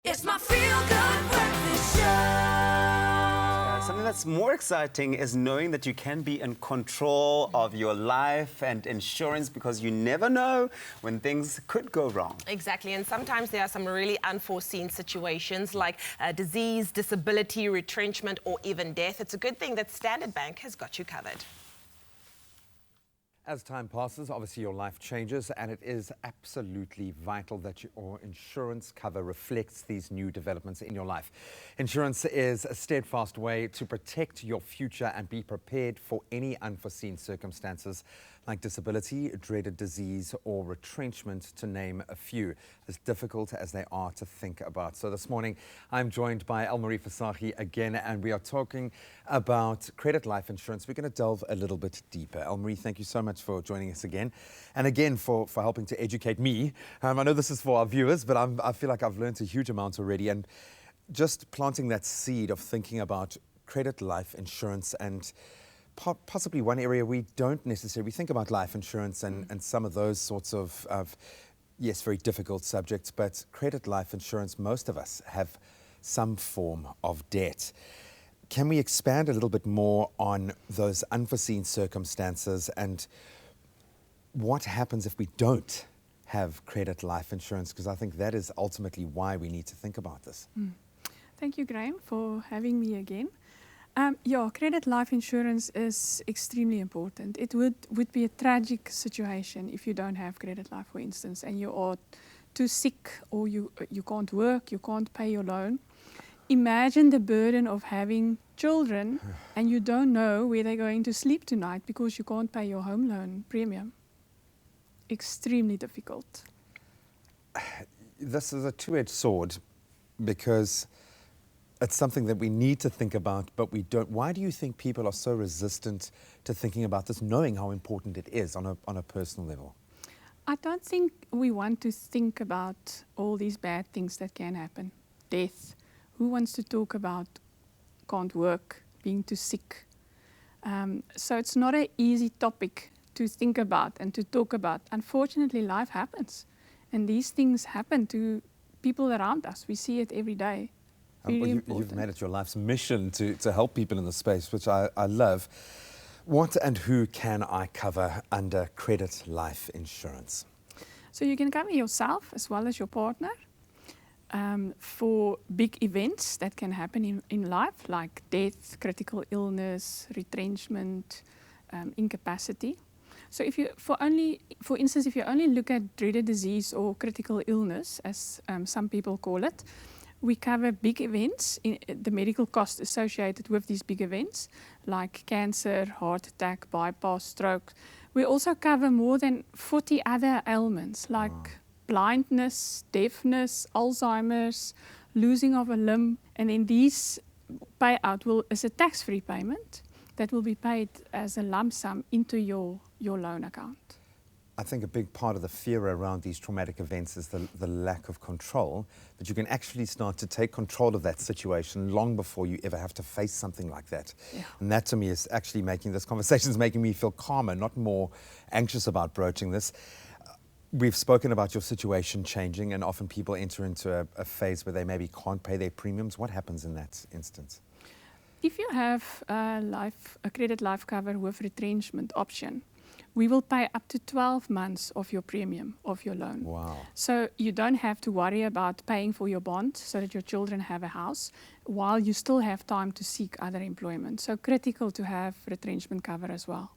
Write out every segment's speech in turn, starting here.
It's my feel-good breakfast show. Something that's more exciting is knowing that you can be in control of your life and insurance, because you never know when things could go wrong. Exactly, and sometimes there are some really unforeseen situations like disease, disability, retrenchment, or even death. It's a good thing that Standard Bank has got you covered. As time passes, obviously your life changes, and it is absolutely vital that your insurance cover reflects these new developments in your life. Insurance is a steadfast way to protect your future and be prepared for any unforeseen circumstances like disability, dreaded disease, or retrenchment, to name a few, as difficult as they are to think about. So this morning, I'm joined by Elmarie Fasahi again, and we are talking about credit life insurance. We're going to delve a little bit deeper. Elmarie, thank you so much for joining us again, and again for helping to educate me. I know this is for our viewers, but I feel like I've learned a huge amount already, and just planting that seed of thinking about credit life insurance, and possibly one area we don't necessarily think about life insurance and some of those sorts of yes, very difficult subjects, but credit life insurance, most of us have some form of debt. Can we expand a little bit more on those unforeseen circumstances and what happens if we don't have credit life insurance? Because I think that is ultimately why we need to think about this. Thank you, Graham, for having me again. Yeah, credit life insurance is extremely important. It would be a tragic situation if you don't have credit life, for instance, and you are too sick, or you can't work, you can't pay your loan. Imagine the burden of having children and you don't know where they're going to sleep tonight because you can't pay your home loan premium. Extremely difficult. This is a two-edged sword, because it's something that we need to think about, but we don't. Why do you think people are so resistant to thinking about this, knowing how important it is on a personal level? I don't think we want to think about all these bad things that can happen. Death. Who wants to talk about can't work, being too sick? So it's not an easy topic to think about and to talk about. Unfortunately, life happens, and these things happen to people around us. We see it every day. You've made it your life's mission to help people in the space, which I love. What and who can I cover under credit life insurance? So you can cover yourself as well as your partner for big events that can happen in life, like death, critical illness, retrenchment, incapacity. So if you, for instance, if you only look at dreaded disease or critical illness, as some people call it, we cover big events, the medical costs associated with these big events, like cancer, heart attack, bypass, stroke. We also cover more than 40 other ailments, like blindness, deafness, Alzheimer's, losing of a limb. And then these payout is a tax-free payment that will be paid as a lump sum into your loan account. I think a big part of the fear around these traumatic events is the lack of control, that you can actually start to take control of that situation long before you ever have to face something like that. Yeah. And that to me is actually making this conversation is making me feel calmer, not more anxious about broaching this. We've spoken about your situation changing, and often people enter into a phase where they maybe can't pay their premiums. What happens in that instance? If you have a credit life cover with retrenchment option, we will pay up to 12 months of your premium of your loan. Wow. So you don't have to worry about paying for your bond so that your children have a house, while you still have time to seek other employment. So critical to have retrenchment cover as well.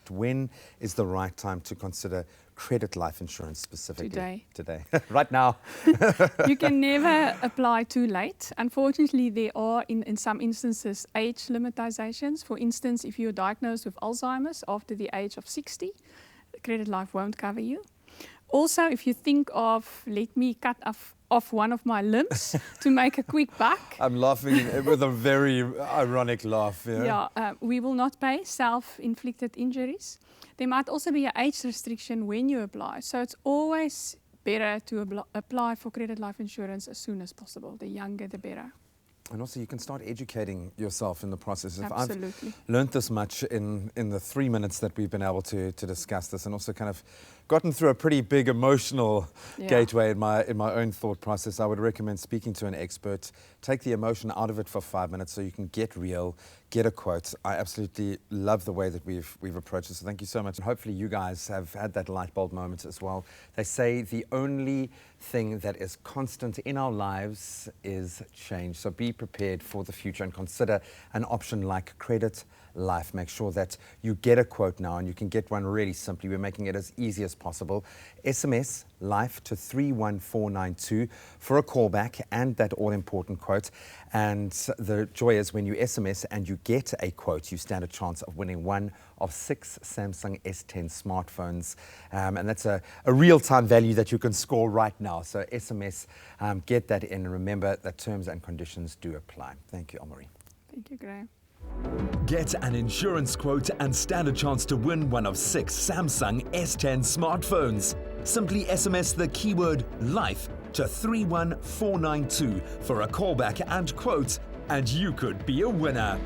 When is the right time to consider credit life insurance specifically? Today. Right now. You can never apply too late. Unfortunately, there are, in some instances, age limitations. For instance, if you're diagnosed with Alzheimer's after the age of 60, credit life won't cover you. Also, if you think of, let me cut off one of my limbs to make a quick buck. I'm laughing with a very ironic laugh. Yeah, we will not pay self-inflicted injuries. There might also be an age restriction when you apply. So it's always better to apply for credit life insurance as soon as possible. The younger, the better. And also, you can start educating yourself in the process. If Absolutely. I've learned this much in the 3 minutes that we've been able to discuss this, and also kind of gotten through a pretty big emotional gateway in my own thought process, I would recommend speaking to an expert. Take the emotion out of it for 5 minutes so you can get real, get a quote. I absolutely love the way that we've approached this. So thank you so much. And hopefully you guys have had that light bulb moment as well. They say the only thing that is constant in our lives is change. So be prepared for the future and consider an option like Credit Life. Make sure that you get a quote now, and you can get one really simply. We're making it as easy as possible. SMS LIFE to 31492 for a callback and that all-important quote. And the joy is when you SMS and you get a quote, you stand a chance of winning one of 6 Samsung S10 smartphones. And that's a real-time value that you can score right now. So SMS, get that in. And remember that terms and conditions do apply. Thank you, Amari. Thank you, Graham. Get an insurance quote and stand a chance to win one of 6 Samsung S10 smartphones. Simply SMS the keyword LIFE to 31492 for a callback and quote, and you could be a winner.